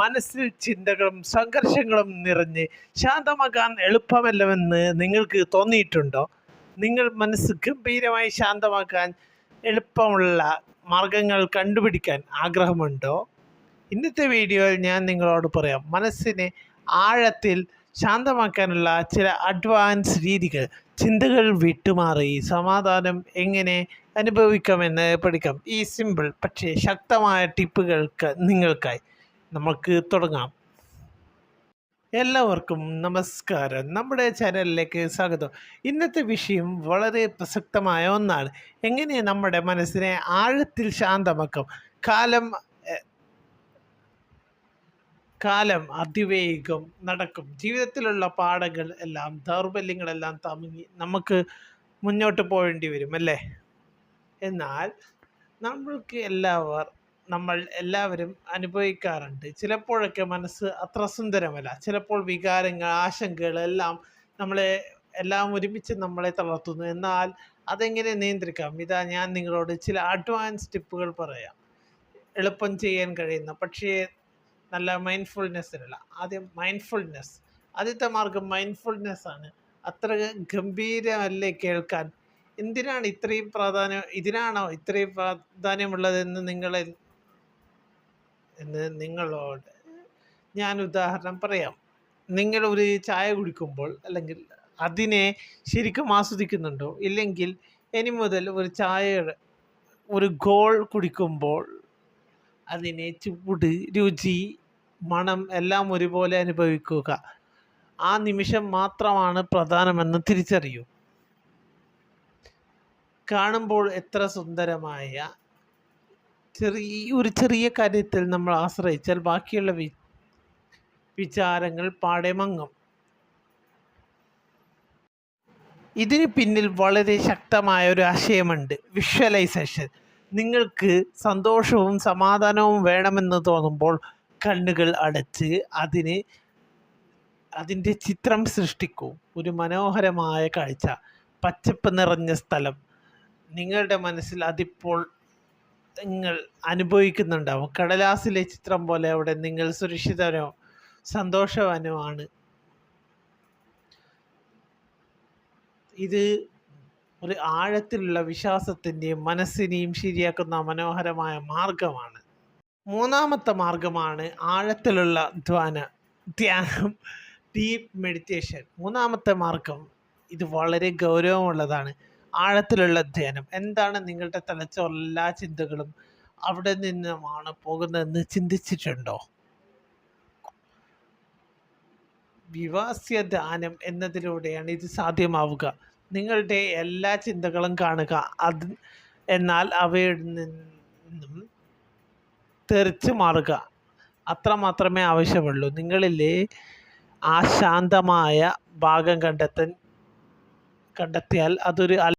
മനസ്സിൽ ചിന്തകളും സംഘർഷങ്ങളും നിറഞ്ഞ് ശാന്തമാക്കാൻ എളുപ്പമല്ലെന്ന് നിങ്ങൾക്ക് തോന്നിയിട്ടുണ്ടോ? നിങ്ങൾ മനസ്സ് ഗംഭീരമായി ശാന്തമാക്കാൻ എളുപ്പമുള്ള മാർഗങ്ങൾ കണ്ടുപിടിക്കാൻ ആഗ്രഹമുണ്ടോ? ഇന്നത്തെ വീഡിയോയിൽ ഞാൻ നിങ്ങളോട് പറയാം മനസ്സിനെ ആഴത്തിൽ ശാന്തമാക്കാനുള്ള ചില അഡ്വാൻസ് രീതികൾ. ചിന്തകൾ വിട്ടുമാറി സമാധാനം എങ്ങനെ അനുഭവിക്കാമെന്ന് പഠിക്കാം. ഈ സിമ്പിൾ പക്ഷേ ശക്തമായ ടിപ്പുകൾക്ക് നിങ്ങൾക്കായി നമുക്ക് തുടങ്ങാം. എല്ലാവർക്കും നമസ്കാരം. നമ്മുടെ ചാനലിലേക്ക് സ്വാഗതം. ഇന്നത്തെ വിഷയം വളരെ പ്രസക്തമായ ഒന്നാണ്. എങ്ങനെ നമ്മുടെ മനസ്സിനെ ആഴത്തിൽ ശാന്തമാക്കാം. കാലം അതിവേഗം നടക്കും. ജീവിതത്തിലുള്ള പാഠങ്ങൾ എല്ലാം ദൗർബല്യങ്ങളെല്ലാം തമിഞ്ഞ് നമുക്ക് മുന്നോട്ട് പോകേണ്ടി വരും അല്ലേ? എന്നാൽ നമ്മൾ എല്ലാവരും അനുഭവിക്കാറുണ്ട്. ചിലപ്പോഴൊക്കെ മനസ്സ് അത്ര സുന്ദരമല്ല. ചിലപ്പോൾ വികാരങ്ങൾ, ആശങ്കകൾ എല്ലാം ഒരുമിച്ച് നമ്മളെ തളർത്തുന്നു. എന്നാൽ അതെങ്ങനെ നിയന്ത്രിക്കാം? ഇതാ ഞാൻ നിങ്ങളോട് ചില അഡ്വാൻസ് ടിപ്പുകൾ പറയാം. എളുപ്പം ചെയ്യാൻ കഴിയുന്ന, പക്ഷേ നല്ല മൈൻഡ്ഫുൾനെസ്സിനുള്ള. ആദ്യത്തെ മാർഗം മൈൻഡ്ഫുൾനെസ് ആണ്. അത്ര ഗംഭീരമല്ലേ കേൾക്കാൻ? ഇതിനാണോ ഇത്രയും പ്രാധാന്യമുള്ളതെന്ന് നിങ്ങളോട് ഞാൻ ഉദാഹരണം പറയാം. നിങ്ങൾ ഒരു ചായ കുടിക്കുമ്പോൾ അല്ലെങ്കിൽ അതിനെ ശരിക്കും ആസ്വദിക്കുന്നുണ്ടോ? ഇല്ലെങ്കിൽ ഇനി മുതൽ ഒരു ഗോൾ കുടിക്കുമ്പോൾ അതിനെ ചൂട്, രുചി, മണം എല്ലാം ഒരുപോലെ അനുഭവിക്കുക. ആ നിമിഷം മാത്രമാണ് പ്രധാനമെന്ന് തിരിച്ചറിയൂ. കാണുമ്പോൾ എത്ര സുന്ദരമായ ചെറിയ കാര്യത്തിൽ നമ്മൾ ആശ്രയിച്ചാൽ ബാക്കിയുള്ള വിചാരങ്ങൾ പാടെ മങ്ങും. ഇതിന് പിന്നിൽ വളരെ ശക്തമായ ഒരു ആശയമുണ്ട്: വിഷ്വലൈസേഷൻ. നിങ്ങൾക്ക് സന്തോഷവും സമാധാനവും വേണമെന്ന് തോന്നുമ്പോൾ കണ്ണുകൾ അടച്ച് അതിൻ്റെ ചിത്രം സൃഷ്ടിക്കൂ. ഒരു മനോഹരമായ കാഴ്ച, പച്ചപ്പ് നിറഞ്ഞ സ്ഥലം നിങ്ങളുടെ മനസ്സിൽ അതിപ്പോൾ നിങ്ങൾ അനുഭവിക്കുന്നുണ്ടാവും. കടലാസിലെ ചിത്രം പോലെ അവിടെ നിങ്ങൾ സുരക്ഷിതനോ സന്തോഷവാനുമാണ്. ഇത് ഒരു ആഴത്തിലുള്ള വിശ്വാസത്തിൻ്റെയും മനസ്സിനെയും ശരിയാക്കുന്ന മനോഹരമായ മാർഗമാണ്. മൂന്നാമത്തെ മാർഗമാണ് ആഴത്തിലുള്ള ധ്യാനം, ഡീപ്പ് മെഡിറ്റേഷൻ. മൂന്നാമത്തെ മാർഗം ഇത് വളരെ ഗൗരവമുള്ളതാണ്. ആഴത്തിലുള്ള ധ്യാനം എന്താണ്? നിങ്ങളുടെ തലച്ചോറിലെ എല്ലാ ചിന്തകളും അവിടെ നിന്നുമാണ് പോകുന്നതെന്ന് ചിന്തിച്ചിട്ടുണ്ടോ? വിവാസ്യ ധ്യാനം എന്നതിലൂടെയാണ് ഇത് സാധ്യമാവുക. നിങ്ങളുടെ എല്ലാ ചിന്തകളും കാണുക, എന്നാൽ അവയിൽ നിന്നും തെറിച്ചു മാറുക. അത്രമാത്രമേ ആവശ്യമുള്ളൂ. നിങ്ങളിലെ ആ ശാന്തമായ ഭാഗം കണ്ടെത്തിയാൽ അതൊരു